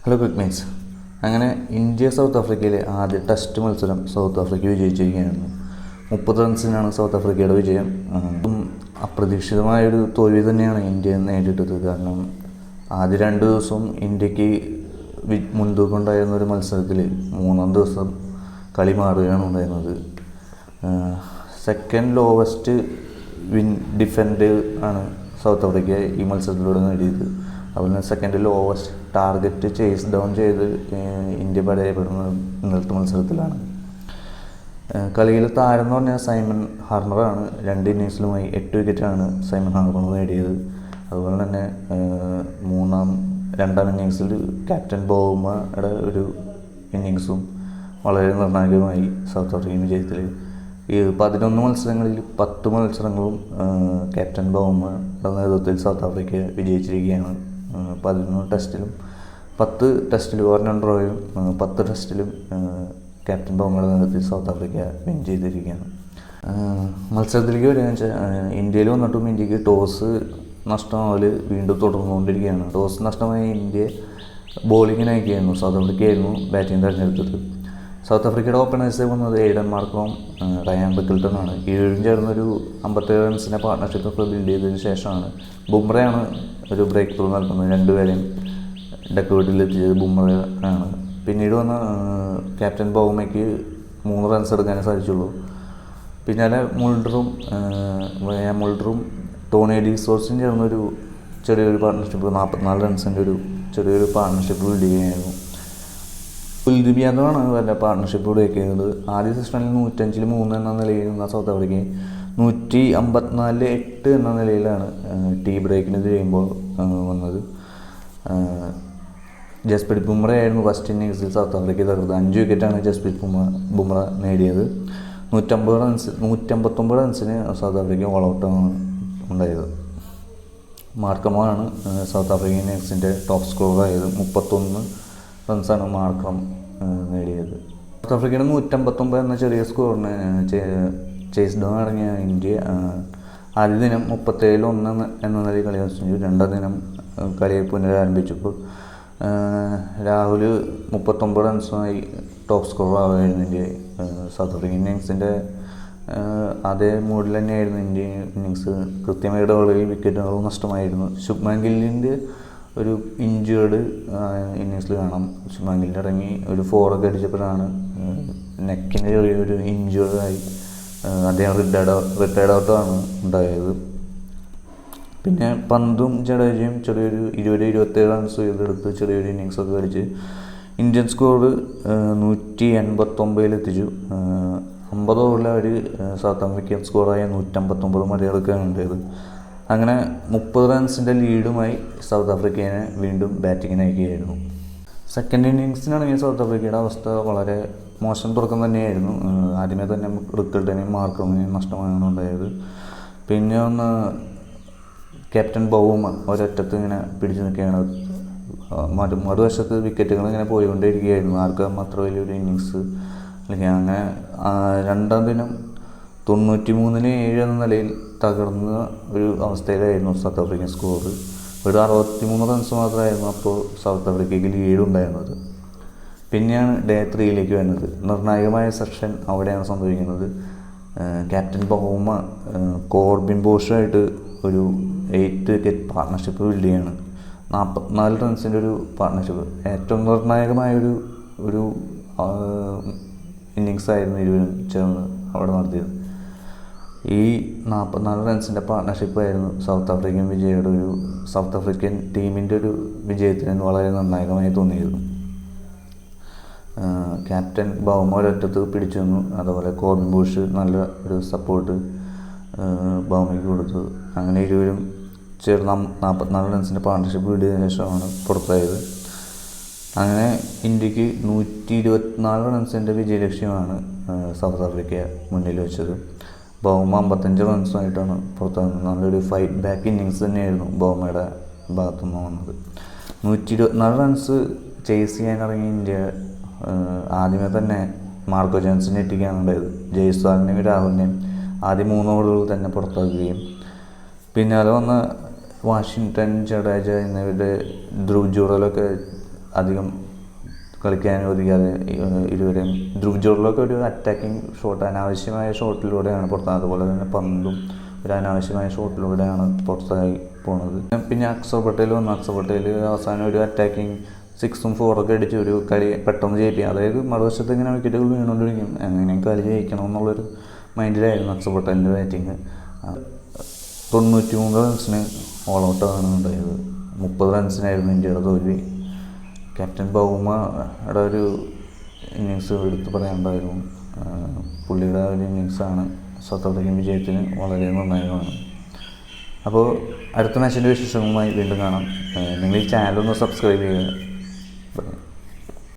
Hello ക്രിക്മേറ്റ്സ്. അങ്ങനെ India south ആഫ്രിക്കയിലെ ആദ്യ ടെസ്റ്റ് മത്സരം സൗത്ത് ആഫ്രിക്ക വിജയിച്ചിരിക്കുകയായിരുന്നു. 30 റൺസിനാണ് സൗത്ത് ആഫ്രിക്കയുടെ വിജയം. അപ്രതീക്ഷിതമായൊരു തോൽവി തന്നെയാണ് ഇന്ത്യ നേരിട്ടത്. കാരണം ആദ്യ 2 ദിവസവും ഇന്ത്യക്ക് മുൻതൂക്കം ഉണ്ടായിരുന്ന ഒരു മത്സരത്തിൽ 3-ാം ദിവസം കളി മാറുകയാണ് ഉണ്ടായിരുന്നത്. സെക്കൻഡ് ലോവസ്റ്റ് ഡിഫൻഡ് ആണ് സൗത്ത് ആഫ്രിക്ക ഈ മത്സരത്തിലൂടെ നേടിയത്. അതുപോലെ second lowest target chase down ചെയ്ത് ഇന്ത്യ പരാജയപ്പെടുന്നത് ഇന്നലത്തെ മത്സരത്തിലാണ്. കളിയിലെ താരം എന്ന് പറഞ്ഞാൽ സൈമൺ ഹാർമറാണ്. 2 ഇന്നിങ്സിലുമായി 8 വിക്കറ്റാണ് സൈമൺ ഹാർമർ നേടിയത്. അതുപോലെ തന്നെ 2-ാം ഇന്നിങ്സിൽ ക്യാപ്റ്റൻ ബൗമയുടെ ഒരു ഇന്നിങ്സും വളരെ നിർണായകമായി സൗത്ത് ആഫ്രിക്കൻ വിജയത്തിൽ. ഈ 11 മത്സരങ്ങളിൽ 10 മത്സരങ്ങളും ക്യാപ്റ്റൻ ബൗമയുടെ നേതൃത്വത്തിൽ സൗത്ത് ആഫ്രിക്ക വിജയിച്ചിരിക്കുകയാണ്. 11 ടെസ്റ്റിലും 10 ടെസ്റ്റിലും 1 ഡ്രോയും 10 ടെസ്റ്റിലും ക്യാപ്റ്റൻ ബൗമയുടെ നേതൃത്വത്തിൽ സൗത്ത് ആഫ്രിക്ക വിൻ ചെയ്തിരിക്കുകയാണ്. മത്സരത്തിലേക്ക് വരികയെന്ന് വെച്ചാൽ ഇന്ത്യയിൽ വന്നിട്ടും ഇന്ത്യക്ക് ടോസ് നഷ്ടമാവൽ വീണ്ടും തുടർന്നുകൊണ്ടിരിക്കുകയാണ്. ടോസ് നഷ്ടമായ ഇന്ത്യ ബോളിങ്ങിന് അയക്കുകയായിരുന്നു. സൗത്ത് ആഫ്രിക്കയായിരുന്നു ബാറ്റിംഗ് തിരഞ്ഞെടുത്തത്. സൗത്ത് ആഫ്രിക്കയുടെ ഓപ്പണേഴ്സ് വന്നത് എയ്ഡൻ മാർക്രോം, റയാൻ റിക്കിൾട്ടണാണ്. ഇരുവരും ചേർന്നൊരു 57 റൺസിൻ്റെ പാർട്ട്ണർഷിപ്പ് ബിൽഡ് ചെയ്തതിന് ശേഷമാണ് ബുംറയാണ് ഒരു ബ്രേക്ക് ത്രൂ നൽകുന്നത്. 2 പേരെയും ഡക്ക്ഔട്ടിലെത്തിച്ചത് ബുംറ ആണ്. പിന്നീട് വന്ന ക്യാപ്റ്റൻ ബൗമയ്ക്ക് 3 റൺസ് എടുക്കാനേ സാധിച്ചുള്ളൂ. പിന്നാലെ മുൾഡറും ടോണി ഡിസോഴ്സും ചേർന്നൊരു ചെറിയൊരു പാർട്ട്ണർഷിപ്പ് 44 റൺസിൻ്റെ ഒരു ചെറിയൊരു പാർട്ട്ണർഷിപ്പ് ബിൽഡ് ചെയ്യുകയായിരുന്നു. കുൽദീപ് യാദവാണ് വല്ല പാർട്ട്ണർഷിപ്പ് വെക്കുന്നത്. ആദ്യ സെഷനിൽ 105-ൽ 3 എന്ന നിലയിൽ നിന്ന സൗത്ത് ആഫ്രിക്ക 154-ൽ 8 എന്ന നിലയിലാണ് ടീ ബ്രേക്കിന് കഴിയുമ്പോൾ വന്നത്. ജസ്പ്രീത് ബുംറ ആയിരുന്നു ഫസ്റ്റ് ഇന്നിങ്സിൽ സൗത്ത് ആഫ്രിക്ക തകർത്തത്. 5 വിക്കറ്റാണ് ജസ്പ്രീത് ബുംറ നേടിയത്. 159 റൺസിന് സൗത്ത് ആഫ്രിക്ക ഓൾ ഔട്ടാണ് ഉണ്ടായത്. മാർക്രമാണ് സൗത്ത് ആഫ്രിക്കൻ ഇന്നിങ്സിൻ്റെ ടോപ്പ് സ്കോറായത്. 31 റൺസാണ് മാർക്രം നേടിയത്. സൗത്ത് ആഫ്രിക്കയുടെ 159 എന്ന ചെറിയ സ്കോറിന് ചേസ് ഡൗൺ ഇറങ്ങിയ ഇന്ത്യ ആദ്യ ദിനം 37-1 എന്ന നിലയിൽ കളി അവസാനിച്ചു. 2-ാം ദിനം കളി പുനരാരംഭിച്ചപ്പോൾ രാഹുൽ 39 റൺസുമായി ടോപ്പ് സ്കോറാവുകയായിരുന്നു ഇന്ത്യ. സൗത്ത് ആഫ്രിക്കൻ ഇന്നിങ്സിൻ്റെ അതേ മൂഡിൽ തന്നെയായിരുന്നു ഇന്ത്യ ഇന്നിങ്സ്. കൃത്യമായ ഇടവേളയിൽ വിക്കറ്റുകളും നഷ്ടമായിരുന്നു. ശുഭ്മാൻ ഗില്ലിൻ്റെ ഒരു ഇഞ്ചേർഡ് ഇന്നിങ്സിൽ കാണാം. ശുഭ്മാൻ ഗിൽ ഇറങ്ങി ഒരു 4 ഒക്കെ അടിച്ചപ്പോഴാണ് നെക്കിന് ചെറിയൊരു ഇഞ്ചേർഡായി അദ്ദേഹം റിട്ടയർഡ് ഔട്ടാണ് ഉണ്ടായത്. പിന്നെ പന്തും ജഡേജയും ചെറിയൊരു 20-27 റൺസ് ചെയ്തെടുത്ത് ചെറിയൊരു ഇന്നിങ്സൊക്കെ കളിച്ച് ഇന്ത്യൻ സ്കോർ 189 എത്തിച്ചു. 50 ഓവറിൽ അവർ സൗത്ത് ആഫ്രിക്കൻ സ്കോറായ 159 മറികടക്കുകയാണ് ഉണ്ടായത്. അങ്ങനെ 30 റൺസിൻ്റെ ലീഡുമായി സൗത്ത് ആഫ്രിക്കയെ വീണ്ടും ബാറ്റിങ്ങിന് അയക്കുകയായിരുന്നു. സെക്കൻഡ് ഇന്നിങ്സിനാണെങ്കിൽ സൗത്ത് ആഫ്രിക്കയുടെ അവസ്ഥ വളരെ മോശം തുടക്കം തന്നെയായിരുന്നു. ആദ്യമേ തന്നെ റിക്കിൾട്ടനെയും മാർക്രമിനെയും നഷ്ടമാണ് ഉണ്ടായത്. പിന്നെ ഒന്ന് ക്യാപ്റ്റൻ ബൗമ ഒരറ്റത്ത് ഇങ്ങനെ പിടിച്ചു നിൽക്കുകയാണ്. മറുവശത്ത് വിക്കറ്റുകൾ ഇങ്ങനെ പോയിക്കൊണ്ടേയിരിക്കുകയായിരുന്നു. ആർക്കും അത്ര വലിയൊരു ഇന്നിങ്സ് അല്ലെങ്കിൽ അങ്ങനെ 2-ാം ദിനം 93-ന് 7 എന്ന നിലയിൽ തകർന്ന ഒരു അവസ്ഥയിലായിരുന്നു സൗത്ത് ആഫ്രിക്കൻ സ്കോർ. ഒരു 63 റൺസ് മാത്രമായിരുന്നു അപ്പോൾ സൗത്ത് ആഫ്രിക്കയ്ക്ക് ലീഡ് ഉണ്ടായിരുന്നത്. പിന്നെയാണ് ഡേ 3യിലേക്ക് വരുന്നത്. നിർണായകമായ സെക്ഷൻ അവിടെയാണ് സംഭവിക്കുന്നത്. ക്യാപ്റ്റൻ ബൗമ കോർബിൻ ബോഷുമായിട്ട് ഒരു 8 വിക്കറ്റ് പാർട്ട്ണർഷിപ്പ് ബിൽഡ് ചെയ്യാണ്. 44 റൺസിൻ്റെ ഒരു പാർട്ട്ണർഷിപ്പ്. ഏറ്റവും നിർണായകമായൊരു ഇന്നിങ്സ് ആയിരുന്നു ഇരുവരും ചേർന്ന് അവിടെ നടത്തിയത്. ഈ 44 റൺസിൻ്റെ പാർട്ട്ണർഷിപ്പായിരുന്നു സൗത്ത് ആഫ്രിക്കൻ ടീമിൻ്റെ ഒരു വിജയത്തിന് വളരെ നിർണായകമായി തോന്നിയിരുന്നു. ക്യാപ്റ്റൻ ബൗമ ഒരറ്റത്ത് പിടിച്ചു നിന്നു. അതുപോലെ കോർബിൻ ബോഷ് നല്ല ഒരു സപ്പോർട്ട് ബൗമയ്ക്ക് കൊടുത്തു. അങ്ങനെ ഇരുവരും ചേർന്ന് 44 റൺസിൻ്റെ പാർട്ട്ണർഷിപ്പ് വിടിയതിനു ശേഷമാണ് പുറത്തായത്. അങ്ങനെ ഇന്ത്യക്ക് 124 റൺസിൻ്റെ വിജയലക്ഷ്യമാണ് സൗത്ത് ആഫ്രിക്ക മുന്നിൽ വെച്ചത്. ബൗമ 55 റൺസുമായിട്ടാണ് പുറത്താകുന്നത്. നല്ലൊരു ഫൈറ്റ് ബാക്ക് ഇന്നിങ്സ് തന്നെയായിരുന്നു ബൗമയുടെ ഭാഗത്തുനിന്ന് വന്നത്. 124 റൺസ് ചേസ് ചെയ്യാനിറങ്ങിയ ഇന്ത്യ ആദ്യമേ തന്നെ മാർക്കോ ജോൺസനെ എത്തിക്കുകയാണ് ഉണ്ടായത്. ജയ്സ്വാളിനെയും രാഹുലിനെയും ആദ്യ 3 ഓവറുകളിൽ തന്നെ പുറത്താക്കുകയും പിന്നാലെ വന്ന വാഷിങ്ടൺ, ജഡേജ എന്നിവരുടെ ധ്രുവ് ജുറലൊക്കെ അധികം കളിക്കാൻ അനുവദിക്കാതെ ഇരുവരെയും ധ്രുവ് ജുറലൊക്കെ ഒരു അറ്റാക്കിംഗ് ഷോട്ട്, അനാവശ്യമായ ഷോട്ടിലൂടെയാണ് പുറത്താകുന്നത്. അതുപോലെ തന്നെ പന്തും ഒരു അനാവശ്യമായ ഷോട്ടിലൂടെയാണ് പുറത്തായി പോണത്. പിന്നെ അക്സർ പട്ടേൽ വന്നു. അക്സർ പട്ടേൽ അവസാനം ഒരു അറ്റാക്കിംഗ് 6ഉം 4ഒക്കെ അടിച്ച് ഒരു കളി പെട്ടെന്ന് ജയിപ്പിക്കും. അതായത് മറുവശത്ത് ഇങ്ങനെ വിക്കറ്റുകൾ വീണുകൊണ്ടിരിക്കും, എങ്ങനെയും കളി ജയിക്കണം എന്നുള്ളൊരു മൈൻഡിലായിരുന്നു അക്സർ പട്ടേലിൻ്റെ ബാറ്റിങ്. 93 റൺസിന് ഓൾ ഔട്ടാണ് ഉണ്ടായത്. 30 റൺസിനായിരുന്നു ഇന്ത്യയുടെ തോൽവി. ക്യാപ്റ്റൻ ബൗമയുടെ ഒരു ഇന്നിങ്സ് എടുത്ത് പറയാനുണ്ടായിരുന്നു. പുള്ളിയുടെ ഒരു ഇന്നിങ്സാണ് സൗത്ത് ആഫ്രിക്കൻ വിജയത്തിന് വളരെ നിർണായകമാണ്. അപ്പോൾ അടുത്ത മാച്ചിൻ്റെ വിശേഷങ്ങളുമായി വീണ്ടും കാണാം. നിങ്ങൾ ഈ ചാനലൊന്ന് സബ്സ്ക്രൈബ് ചെയ്യുക.